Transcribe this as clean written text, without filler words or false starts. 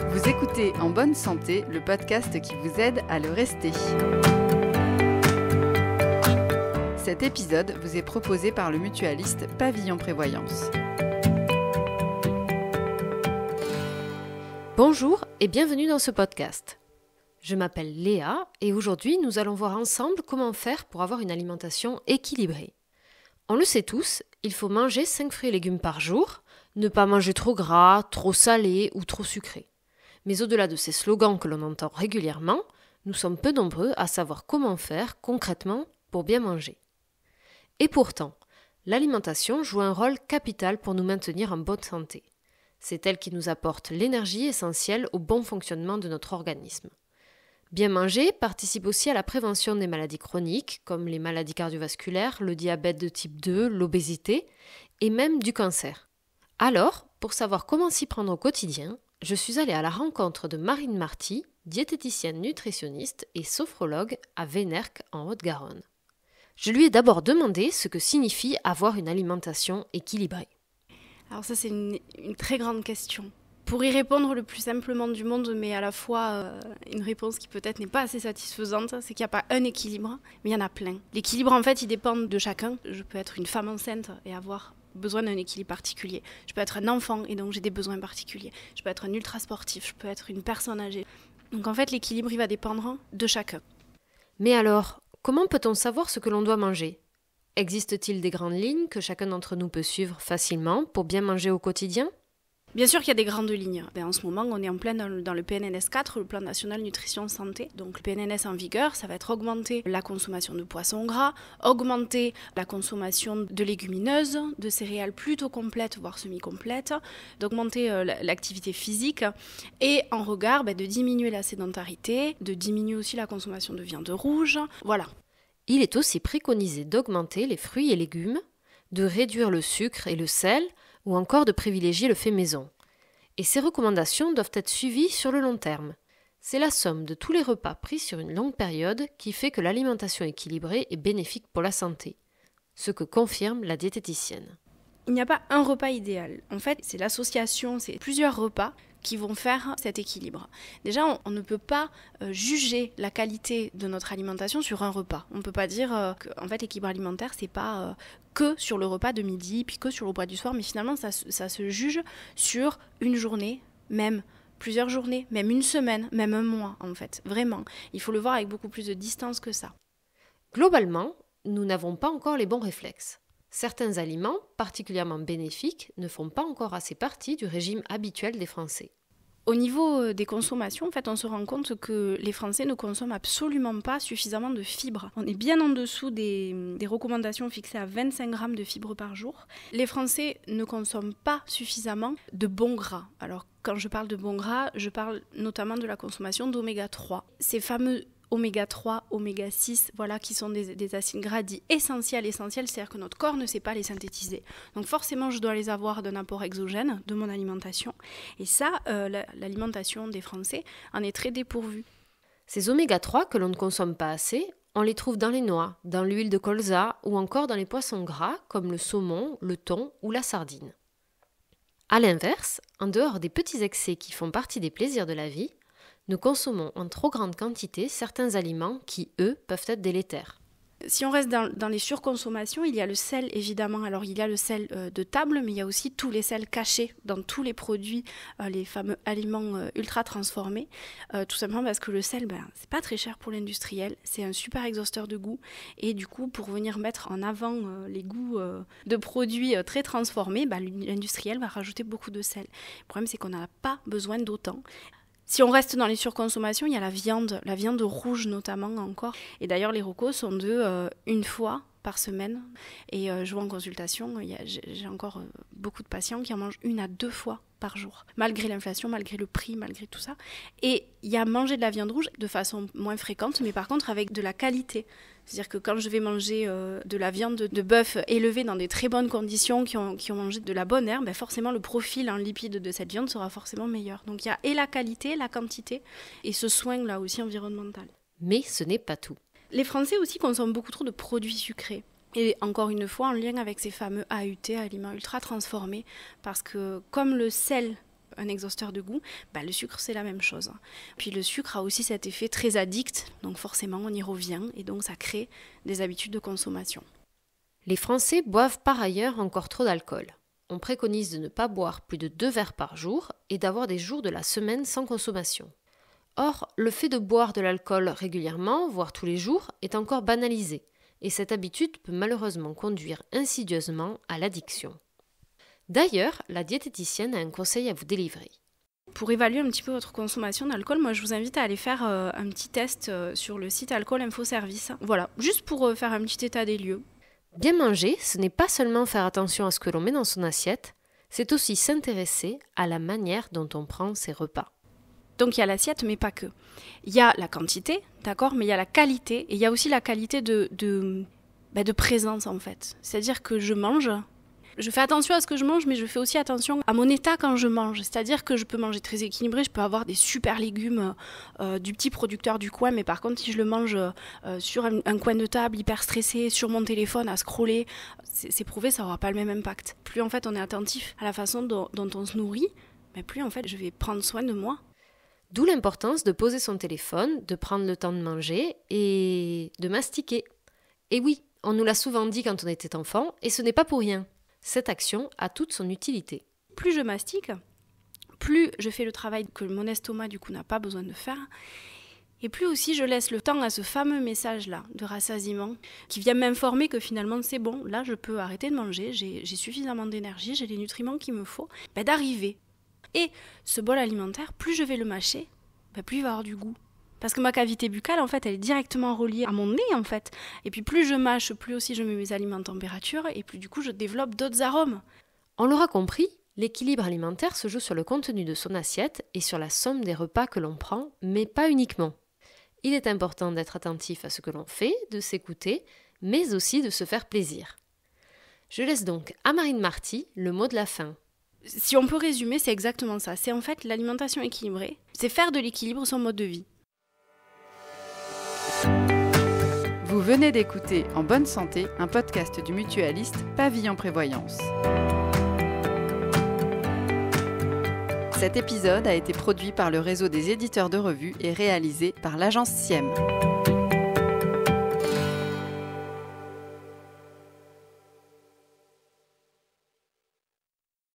Vous écoutez En bonne santé, le podcast qui vous aide à le rester. Cet épisode vous est proposé par le mutualiste Pavillon Prévoyance. Bonjour et bienvenue dans ce podcast. Je m'appelle Léa et aujourd'hui nous allons voir ensemble comment faire pour avoir une alimentation équilibrée. On le sait tous, il faut manger 5 fruits et légumes par jour, ne pas manger trop gras, trop salé ou trop sucré. Mais au-delà de ces slogans que l'on entend régulièrement, nous sommes peu nombreux à savoir comment faire concrètement pour bien manger. Et pourtant, l'alimentation joue un rôle capital pour nous maintenir en bonne santé. C'est elle qui nous apporte l'énergie essentielle au bon fonctionnement de notre organisme. Bien manger participe aussi à la prévention des maladies chroniques, comme les maladies cardiovasculaires, le diabète de type 2, l'obésité et même du cancer. Alors, pour savoir comment s'y prendre au quotidien, je suis allée à la rencontre de Marine Marty, diététicienne nutritionniste et sophrologue à Vénercq en Haute-Garonne. Je lui ai d'abord demandé ce que signifie avoir une alimentation équilibrée. Alors ça, c'est une très grande question. Pour y répondre le plus simplement du monde, mais à la fois une réponse qui peut-être n'est pas assez satisfaisante, c'est qu'il n'y a pas un équilibre, mais il y en a plein. L'équilibre, en fait, il dépend de chacun. Je peux être une femme enceinte et avoir besoin d'un équilibre particulier. Je peux être un enfant et donc j'ai des besoins particuliers. Je peux être un ultra sportif, je peux être une personne âgée. Donc en fait, l'équilibre, il va dépendre de chacun. Mais alors, comment peut-on savoir ce que l'on doit manger ? Existe-t-il des grandes lignes que chacun d'entre nous peut suivre facilement pour bien manger au quotidien ? Bien sûr qu'il y a des grandes lignes. En ce moment, on est en plein dans le PNNS 4, le Plan National Nutrition Santé. Donc le PNNS en vigueur, ça va être augmenter la consommation de poissons gras, augmenter la consommation de légumineuses, de céréales plutôt complètes, voire semi-complètes, d'augmenter l'activité physique et en regard de diminuer la sédentarité, de diminuer aussi la consommation de viande rouge. Voilà. Il est aussi préconisé d'augmenter les fruits et légumes, de réduire le sucre et le sel, ou encore de privilégier le fait maison. Et ces recommandations doivent être suivies sur le long terme. C'est la somme de tous les repas pris sur une longue période qui fait que l'alimentation équilibrée est bénéfique pour la santé, ce que confirme la diététicienne. Il n'y a pas un repas idéal. En fait, c'est l'association, c'est plusieurs repas qui vont faire cet équilibre. Déjà, on ne peut pas juger la qualité de notre alimentation sur un repas. On ne peut pas dire que en fait, l'équilibre alimentaire, c'est pas que sur le repas de midi, puis que sur le repas du soir, mais finalement, ça se juge sur une journée, même plusieurs journées, même une semaine, même un mois, en fait. Vraiment. Il faut le voir avec beaucoup plus de distance que ça. Globalement, nous n'avons pas encore les bons réflexes. Certains aliments, particulièrement bénéfiques, ne font pas encore assez partie du régime habituel des Français. Au niveau des consommations, en fait, on se rend compte que les Français ne consomment absolument pas suffisamment de fibres. On est bien en dessous des recommandations fixées à 25 grammes de fibres par jour. Les Français ne consomment pas suffisamment de bons gras. Alors, quand je parle de bons gras, je parle notamment de la consommation d'oméga 3. Ces fameux oméga 3, oméga 6, voilà, qui sont des acides gras dits essentiels, c'est-à-dire que notre corps ne sait pas les synthétiser. Donc forcément, je dois les avoir d'un apport exogène de mon alimentation. Et ça, l'alimentation des Français en est très dépourvue. Ces oméga 3 que l'on ne consomme pas assez, on les trouve dans les noix, dans l'huile de colza ou encore dans les poissons gras comme le saumon, le thon ou la sardine. A l'inverse, en dehors des petits excès qui font partie des plaisirs de la vie, nous consommons en trop grande quantité certains aliments qui, eux, peuvent être délétères. Si on reste dans les surconsommations, il y a le sel évidemment. Alors il y a le sel de table, mais il y a aussi tous les sels cachés dans tous les produits, les fameux aliments ultra transformés. Tout simplement parce que le sel, c'est pas très cher pour l'industriel, c'est un super exhausteur de goût. Et du coup, pour venir mettre en avant les goûts de produits très transformés, l'industriel va rajouter beaucoup de sel. Le problème, c'est qu'on n'a pas besoin d'autant. Si on reste dans les surconsommations, il y a la viande rouge notamment encore. Et d'ailleurs, les recos sont de une fois par semaine. Et je vois en consultation, j'ai encore beaucoup de patients qui en mangent 1 à 2 fois par jour. Malgré l'inflation, malgré le prix, malgré tout ça. Et il y a manger de la viande rouge de façon moins fréquente, mais par contre avec de la qualité. C'est-à-dire que quand je vais manger de la viande de bœuf élevée dans des très bonnes conditions, qui ont mangé de la bonne herbe, forcément le profil en lipides de cette viande sera forcément meilleur. Donc il y a et la qualité, la quantité, et ce soin là aussi environnemental. Mais ce n'est pas tout. Les Français aussi consomment beaucoup trop de produits sucrés. Et encore une fois, en lien avec ces fameux AUT, aliments ultra transformés, parce que comme le sel, un exhausteur de goût, le sucre c'est la même chose. Puis le sucre a aussi cet effet très addict, donc forcément on y revient, et donc ça crée des habitudes de consommation. Les Français boivent par ailleurs encore trop d'alcool. On préconise de ne pas boire plus de 2 verres par jour et d'avoir des jours de la semaine sans consommation. Or, le fait de boire de l'alcool régulièrement, voire tous les jours, est encore banalisé. Et cette habitude peut malheureusement conduire insidieusement à l'addiction. D'ailleurs, la diététicienne a un conseil à vous délivrer. Pour évaluer un petit peu votre consommation d'alcool, moi je vous invite à aller faire un petit test sur le site Alcool Info Service. Voilà, juste pour faire un petit état des lieux. Bien manger, ce n'est pas seulement faire attention à ce que l'on met dans son assiette, c'est aussi s'intéresser à la manière dont on prend ses repas. Donc il y a l'assiette, mais pas que. Il y a la quantité, d'accord, mais il y a la qualité, et il y a aussi la qualité de présence en fait. C'est-à-dire que je mange, je fais attention à ce que je mange, mais je fais aussi attention à mon état quand je mange. C'est-à-dire que je peux manger très équilibré, je peux avoir des super légumes du petit producteur du coin, mais par contre si je le mange sur un coin de table, hyper stressé, sur mon téléphone, à scroller, c'est prouvé, ça n'aura pas le même impact. Plus en fait on est attentif à la façon dont on se nourrit, plus en fait je vais prendre soin de moi. D'où l'importance de poser son téléphone, de prendre le temps de manger et de mastiquer. Et oui, on nous l'a souvent dit quand on était enfant, et ce n'est pas pour rien. Cette action a toute son utilité. Plus je mastique, plus je fais le travail que mon estomac du coup n'a pas besoin de faire, et plus aussi je laisse le temps à ce fameux message-là de rassasiement qui vient m'informer que finalement c'est bon, là je peux arrêter de manger, j'ai suffisamment d'énergie, j'ai les nutriments qu'il me faut, d'arriver. Et ce bol alimentaire, plus je vais le mâcher, plus il va avoir du goût. Parce que ma cavité buccale, en fait, elle est directement reliée à mon nez, en fait. Et puis plus je mâche, plus aussi je mets mes aliments en température, et plus du coup je développe d'autres arômes. On l'aura compris, l'équilibre alimentaire se joue sur le contenu de son assiette et sur la somme des repas que l'on prend, mais pas uniquement. Il est important d'être attentif à ce que l'on fait, de s'écouter, mais aussi de se faire plaisir. Je laisse donc à Marine Marty le mot de la fin. Si on peut résumer, c'est exactement ça. C'est en fait l'alimentation équilibrée. C'est faire de l'équilibre son mode de vie. Vous venez d'écouter En bonne santé, un podcast du mutualiste Pavillon Prévoyance. Cet épisode a été produit par le réseau des éditeurs de revues et réalisé par l'agence SIEM.